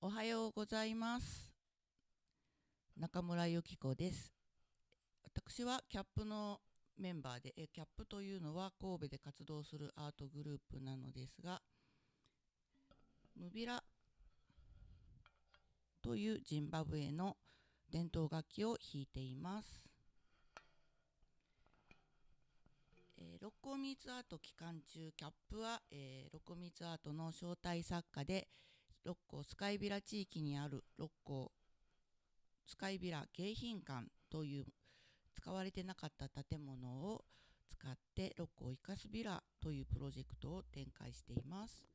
おはようございます。中村由紀子です。私はキャップのメンバーで、キャップというのは神戸で活動するアートグループなのですが、ムビラというジンバブエの伝統楽器を弾いています。六甲ミーツアート期間中、キャップは、六甲ミーツアートの招待作家で、六甲スカイビラ地域にある六甲スカイビラ迎賓館という使われてなかった建物を使って六甲イカスビラというプロジェクトを展開しています。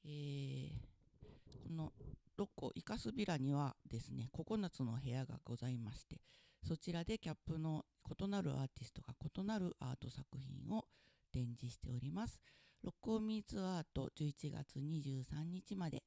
この六甲イカスビラにはですね、9つの部屋がございまして、そちらでキャップの異なるアーティストが異なるアート作品を展示しております。六甲ミーツアート11月23日まで、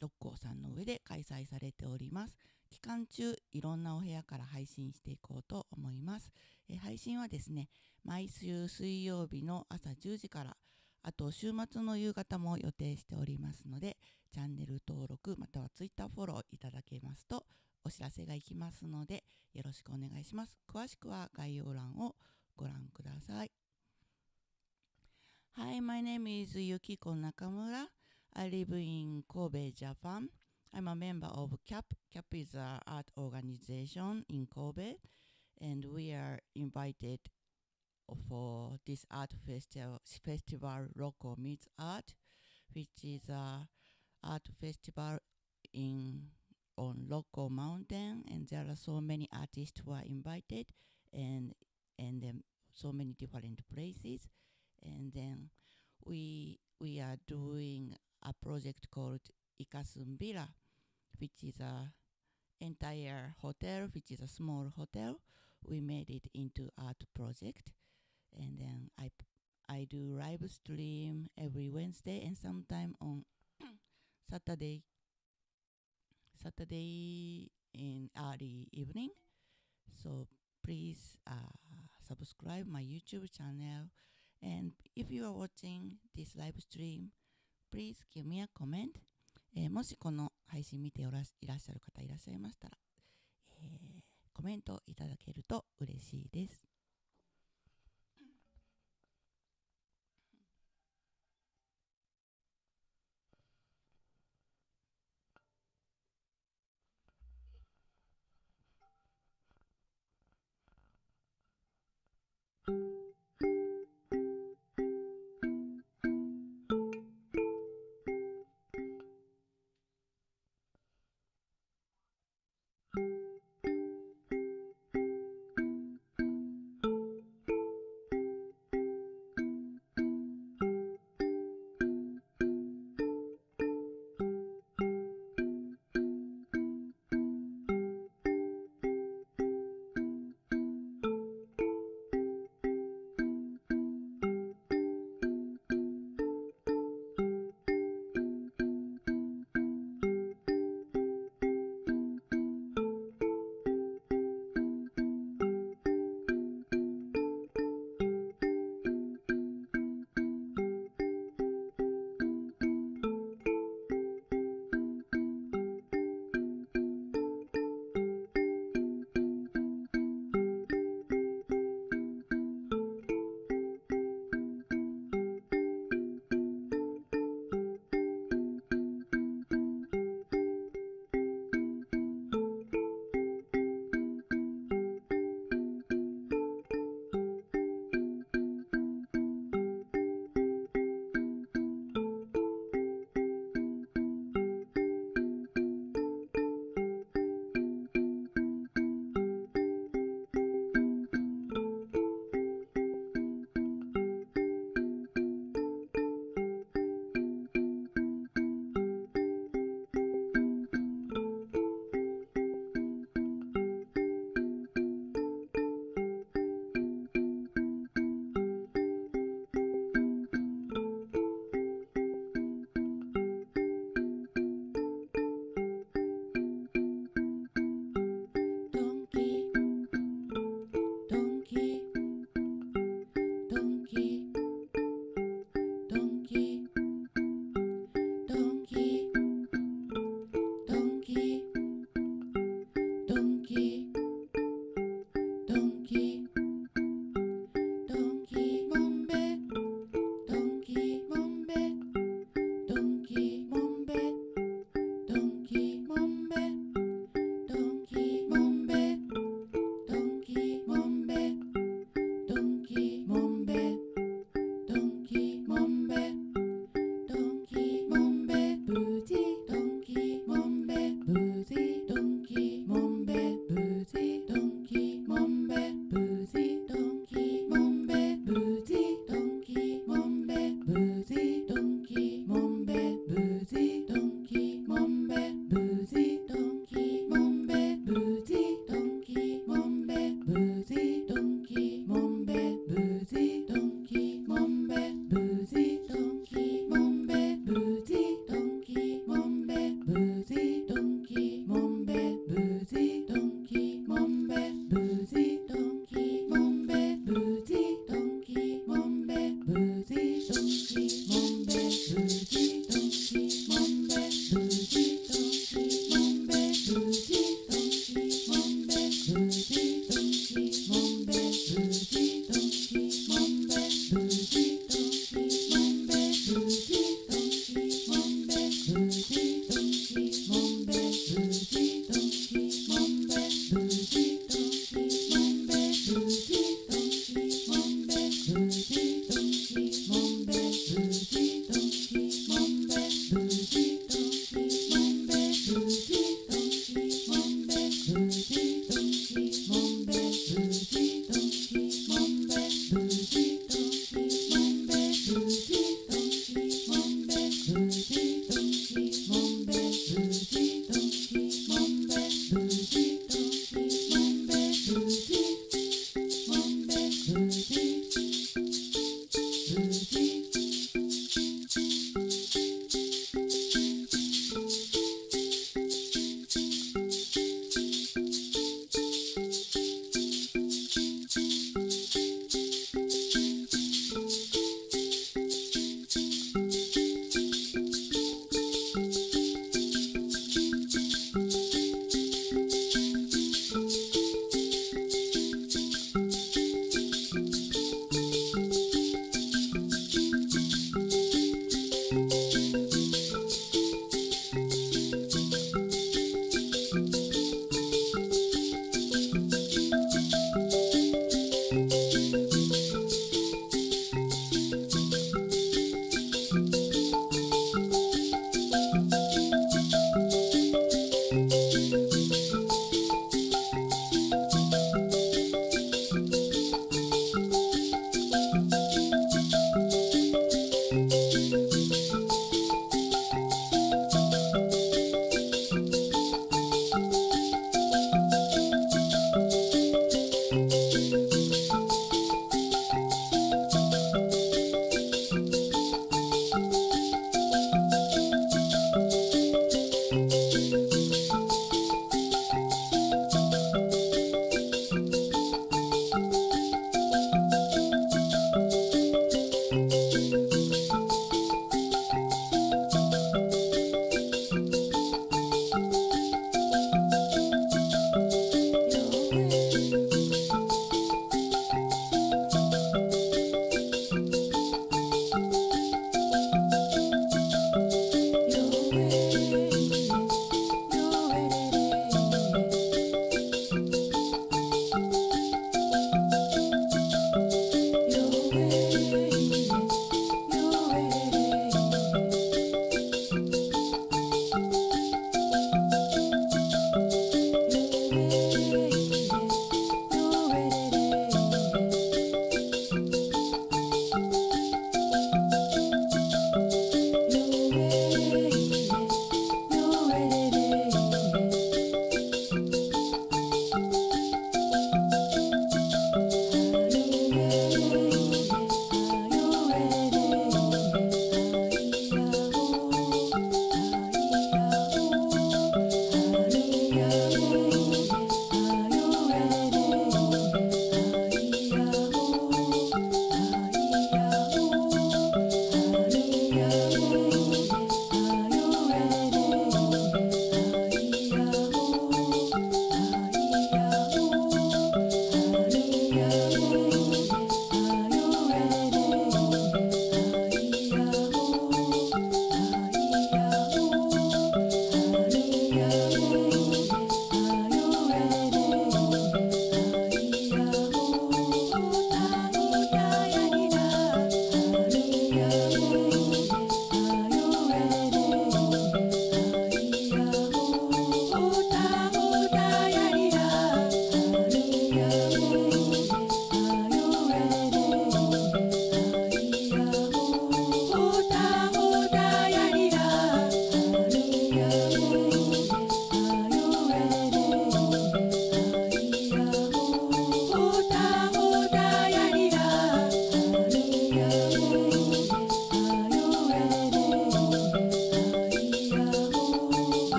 六甲山の上で開催されております。期間中いろんなお部屋から配信していこうと思います。配信はですね、毎週水曜日の朝10時から、あと週末の夕方も予定しておりますので、チャンネル登録またはツイッターフォローいただけますとお知らせがいきますので、よろしくお願いします。詳しくは概要欄をご覧ください。Hi, my name is Yukiko Nakamura. I live in Kobe, Japan. I'm a member of CAP. CAP is an art organization in Kobe, and we are invited for this art festival Loco Meets Art, which is a art festival in on Loco Mountain, and there are so many artists who are invited, and then so many different places, and then we are doing a project called Ikasun Villa, which is a entire hotel, which is a small hotel. We made it into art project, and then I do live stream every Wednesday and sometime on Saturday in early evening. So please subscribe my YouTube channel, and if you are watching this live stream, please give me a comment. もしこの配信見ていらっしゃる方いらっしゃいましたら、コメントいただけると嬉しいです。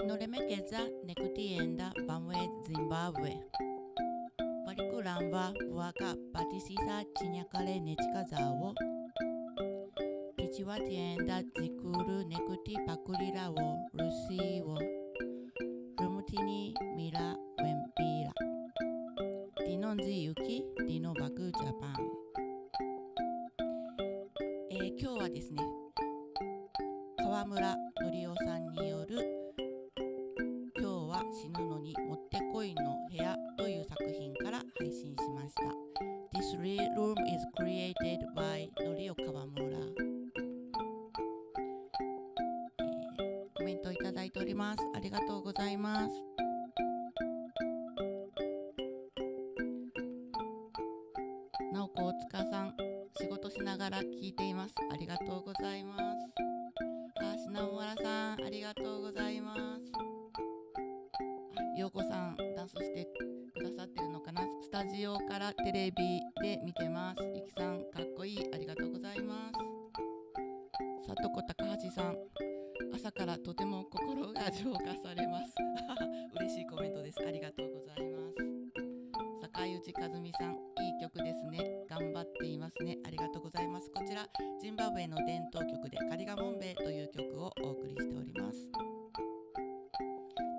Nolemekeza nekutienda vanwe Zimbabwe. Varikulamba vuaka patisisa chinyakale nechikazawo. Kichiwatienda zikuru nekuti pakulirawo rusiwo. Rumutini mira wempira. Dinonzi yuki, dino baku Japan。今日はですね、川村のりおさんによる今日は死ぬのにもってこいの部屋という作品から配信しました。This room is created by のりお川村。コメントいただいております。ありがとうございます。なおこ大塚さん、仕事しながら聞いています。ありがとうございます。品村さん、ありがとうございます。ようこさん、ダンスしてくださってるのかな。スタジオからテレビで見てます。ゆきさん、かっこいい。ありがとうございます。さとこ高橋さん、朝からとても心が浄化されます。嬉しいコメントです。ありがとうございます。坂井内和美さん、いい曲ですね。頑張っていますね。ありがとうございます。こちらジンバブエの伝統曲でカリガモンベという曲をお送りしております。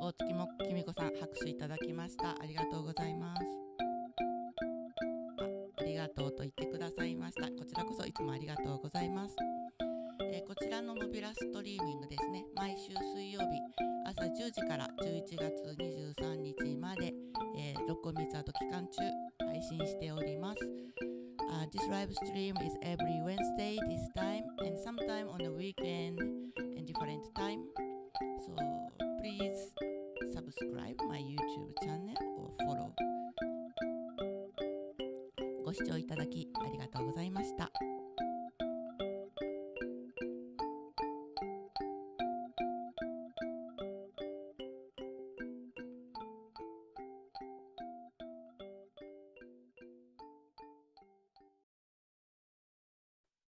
大月もきみこさん、拍手いただきました。ありがとうございます。ありがとうと言ってくださいました。こちらこそいつもありがとうございます。こちらのモビラストリーミングですね、毎週水曜日朝10時から11月23日まで、六本木ツアート期間中配信しております。This live stream is every Wednesday this time and sometime on the weekend and different time. So please subscribe my YouTube channel or follow. ご視聴いただきありがとうございました。